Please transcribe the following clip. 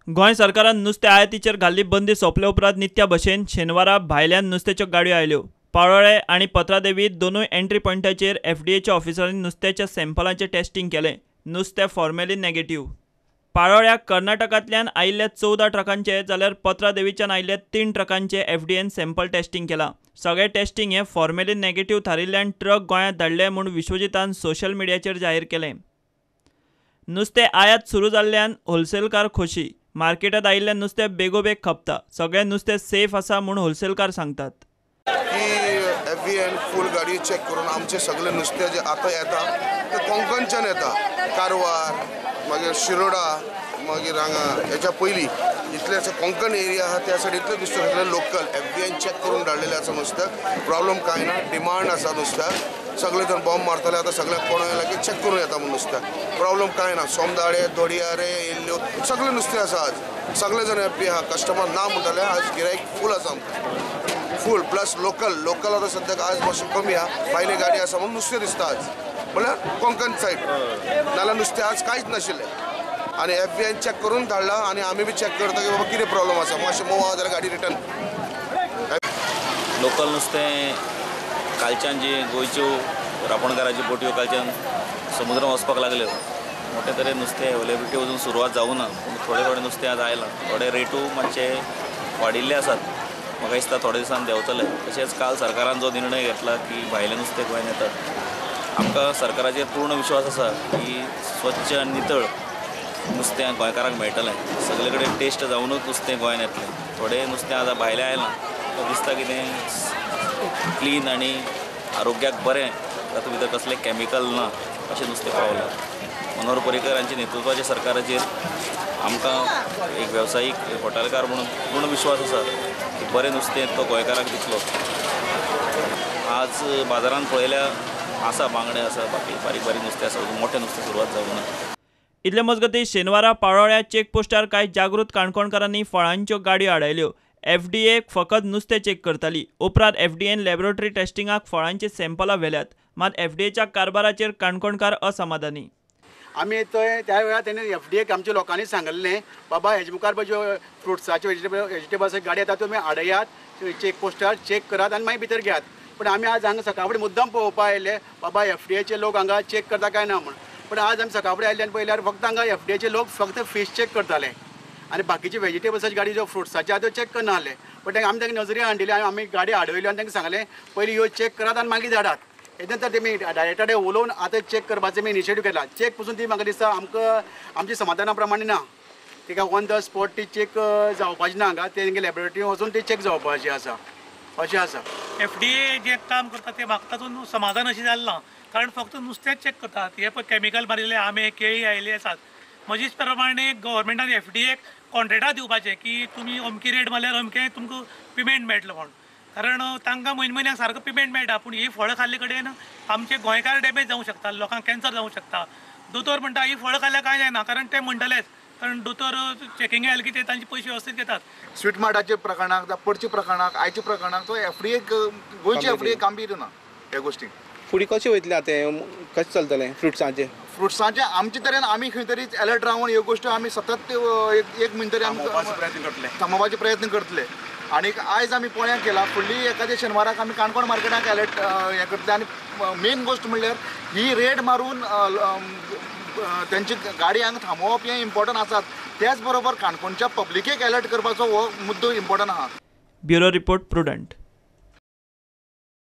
गोंय सरकारान नुस्तें आयातीचेर घाल्ली बंदी सोंपले उपरांत नित्या भशेन शेनवारा भायल्यान नुस्त्याच्यो गाडयो आयल्यो। पाळोळ्ळे आनी पत्रादेवीत दोनूय एंट्री पॉयंटाचेर एफडीएच्या ऑफिसरांनी नुस्त्याच्या सॅम्पलांचें टेस्टिंग केलें। नुस्तें फॉर्मेलिन नेगेटिव्ह। पाळोळ्याक कर्नाटकांतल्यान आयिल्ल्या 14 ट्रकांचे जाल्यार पत्रादेवीच्यान आयिल्ल्या 3 ट्रकांचे एफडीएन सॅम्पल टेस्टिंग केलां। सगळे टेस्टिंग हे फॉर्मेलिन नेगेटिव्ह थारिल्ल्यान ट्रक गोंयांत धाडले म्हूण विश्वजितान सोशल मिडियाचेर जाहीर केलें। नुस्तें आयात सुरू जाल्ल्यान होलसेलकार खोशी। मार्केटात आयिल्लें नुस्तें बेगोबेग खपता। सगळें नुस्तें सेफ आसा म्हूण होलसेलकार सांगतात। एफडीएन फूल गाडी चेक करून आमचे सगळे नुस्तें जे आतां येता ते कोंकणच्यान येता। कारवार मागीर शिरोडा मागीर हांगा हेच्या पयलीं इतले कोंकण एरिया आहा त्या सायड इतले नुस्तें सगळे लोकल एफडीएन चेक करून धाडलेलें आसा नुस्तें। प्रॉब्लम कांय ना, डिमांड आसा नुस्त्याक। सगळे जण बॉम्ब मारतले आतां सगळ्याक कोण येयला की चेक करून येता म्हूण नुस्त्याक। प्रॉब्लम कांय ना, सोमदाळे दोडयारे येल्ल्यो सगळे नुस्तें आसा आज। सगळे जण हॅप्पी आहा। कस्टमर ना म्हणटाले आज गिरायक फूल आसा आमकां फूल प्लस लोकल आतां सद्याक आज मातशें कमी आहा। भायली गाडी आसा म्हणून नुस्तें दिसता आज म्हळ्यार कोंकण सायड नाल्यार नुस्तें आज कांयच नाशिल्लें। आनी एफबीआयन चेक करून धाडला आनी आमी बी चेक करता की बाबा कितें प्रॉब्लम आसा। मातशें मोव आहा जाल्यार गाडी रिटर्न। लोकल नुस्तें कालच्यान जी गोंयच्यो रांपणकाराच्यो बोटयो कालच्यान समुद्रांत वचपाक लागल्यो। मोठे तरेन नुस्तें अवेलेबिलिटी अजून सुरवात जावं ना, पूण थोडे नुस्तें आज आयलां। थोडे रेटू मातशे वाडिल्ले आसात। म्हाका दिसता थोडे दिसान देंवतले। तशेंच काल सरकारान जो निर्णय घेतला की भायले नुस्तें गोंयांत येतात, आमकां सरकाराचेर पूर्ण विश्वास आसा की स्वच्छ आनी नितळ नुस्तें गोंयकारांक मेळटलें। सगळे कडेन टेस्ट जावनूच नुस्तें गोंयांत येतलें। थोडे नुस्तें आतां भायलें आयलां, दिसता की तें क्लीन आनी आरोग्याक बरें, तातूंत भितर कसलें कॅमिकल ना अशें नुस्तें पावलां। मनोहर पर्रीकर हांच्या नेतृत्वाच्या सरकाराचेर आमकां एक वेवसायीक हॉटेलकार म्हणून पूर्ण विश्वास आसा की बरें नुस्तें तो गोंयकाराक दितलो। आज बाजारांत पळयल्यार आसा बांगडे आसा, बाकी बारीक नुस्तें आसा, मोठें नुस्तें सुरवात जावं ना। इतले मजगतीं शेनवारा पाळोळ्या चेकपोस्टार कांय जागृत काणकोणकारांनी फळांच्यो गाडयो आडायल्यो। एफडीए फकत नुस्तें चेक करताली। उपरांत एफडीएन लॅबोरेटरी टेस्टिंगाक फळांची सॅम्पलां व्हेल्यात। मात एफडीएच्या कारभाराचेर काणकोणकार असमाधानी। आमी थंय त्या वेळार तेणी एफडीएक आमच्या लोकांनी सांगलें बाबा हेजे मुखार ज्यो फ्रुट्साच्यो व्हेजिटेबल्स गाडी येता तुमी आडयात चेक पोस्टार चेक करात आनी मागीर भितर घेयात। पण आमी आज हांगा सकाळ फुडें मुद्दाम पळोवपा आयले बाबा एफडीएचे लोक हांगा चेक करता काय ना म्हण। पण आज आमी सकाळ फुडें आयले आनी पळयल्यार फक्त हांगा एफडीएचे लोक फक्त फीश चेक करताले आनी बाकीचे व्हेजिटेबल्साची गाडी ज्यो फ्रुट्साच्यो त्यो चेक करनासले। पण आमी तांकां नजरे हाडिल्ले आमी गाडी आडयल्यो आनी तांकां सांगलें पयलीं ह्यो चेक करात आनी मागीर धाडात। हेजे नंतर तेमी डायरेक्टाडे उलोवन आतां चेक करपाचो आमी इनिशिएटीव केला। चेक पसून ती म्हाका दिसता आमकां आमच्या समाधाना प्रमाणे ना। तिका ऑन द स्पॉट ती चेक जावपाची ना हांगा, तेंगे लॅबोरेटरीन वचून ती चेक जावपाची आसा अशें आसा। एफडीए जे काम करता ते म्हाका तातूंत समाधान अशें जालें ना, कारण फक्त नुस्तेंच चेक करतात। हे पळय कॅमिकल मारिल्ले आंबे केळी आयिल्ले आसात। म्हजे प्रमाणे गव्हर्मेंटान एफडीएक कॉन्ट्रेक्टां दिवपाचें की तुमी अमकी रेट मारल्यार अमकें तुमकां पेमेंट मेळटलो म्हण, कारण तांकां म्हयन्याक सारको पेमेंट मेळटा। पूण ही फळां खाल्ले कडेन आमचे गोंयकार डॅमेज जावंक शकता, लोकांक कॅन्सर जावंक शकता। दोतोर म्हणटा ही फळां खाल्ल्यार कांय जायना, कारण ते म्हणटलेच, कारण दोतोर चॅकिंग आयले की ते तांचे पयशे वेवस्थीत घेतात। स्वीट मार्टाचे प्रकरणाक पडचे प्रकरणाक आयच्या प्रकरणाक तो एफडीए गोंयची एफडीए कामगीर ना ह्या गोष्टीक। फुडें कशें वयतलें आतां कशें चलतलें फ्रुट्सांचें आमचे तरेन आमी खंय तरी अलर्ट रावन ह्यो गोश्टी आमी सतत एक म्हयनो तरी आमी थांबोवपाचे प्रयत्न करतले। आनी आयज आमी पोळ्यां केला, फुडली एखाद्या शेनवाराक आमी काणकोण मार्केटाक अलर्ट हें करतले। आनी मेन गोश्ट म्हणल्यार ही रेड मारून तेंची गाडी हांगा थांबोवप हें इम्पॉर्टंट आसात। त्याच बरोबर काणकोणच्या पब्लिकेक अलर्ट करपाचो हो मुद्दो इम्पॉर्टंट आहा। Bureau report prudent.